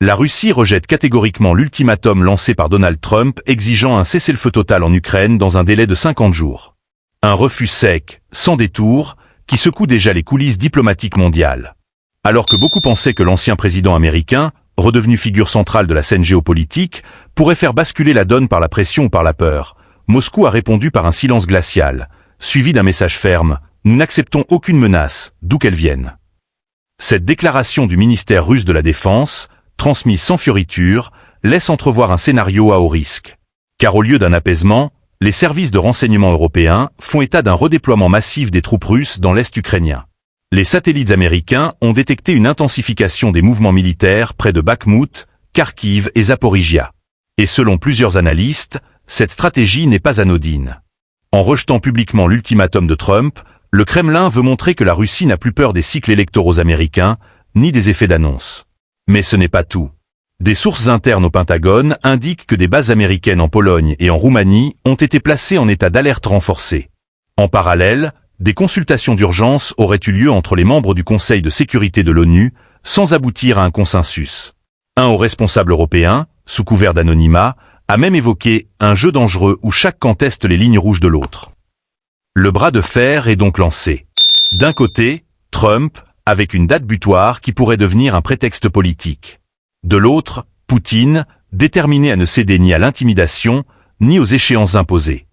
La Russie rejette catégoriquement l'ultimatum lancé par Donald Trump exigeant un cessez-le-feu total en Ukraine dans un délai de 50 jours. Un refus sec, sans détour, qui secoue déjà les coulisses diplomatiques mondiales. Alors que beaucoup pensaient que l'ancien président américain, redevenu figure centrale de la scène géopolitique, pourrait faire basculer la donne par la pression ou par la peur, Moscou a répondu par un silence glacial, suivi d'un message ferme: nous n'acceptons aucune menace, d'où qu'elle vienne. Cette déclaration du ministère russe de la Défense, transmise sans fioriture, laisse entrevoir un scénario à haut risque. Car au lieu d'un apaisement, les services de renseignement européens font état d'un redéploiement massif des troupes russes dans l'Est ukrainien. Les satellites américains ont détecté une intensification des mouvements militaires près de Bakhmout, Kharkiv et Zaporijia. Et selon plusieurs analystes, cette stratégie n'est pas anodine. En rejetant publiquement l'ultimatum de Trump, le Kremlin veut montrer que la Russie n'a plus peur des cycles électoraux américains, ni des effets d'annonce. Mais ce n'est pas tout. Des sources internes au Pentagone indiquent que des bases américaines en Pologne et en Roumanie ont été placées en état d'alerte renforcée. En parallèle, des consultations d'urgence auraient eu lieu entre les membres du Conseil de sécurité de l'ONU, sans aboutir à un consensus. Un haut responsable européen, sous couvert d'anonymat, a même évoqué un jeu dangereux où chaque camp teste les lignes rouges de l'autre. Le bras de fer est donc lancé. D'un côté, Trump, avec une date butoir qui pourrait devenir un prétexte politique. De l'autre, Poutine, déterminé à ne céder ni à l'intimidation, ni aux échéances imposées.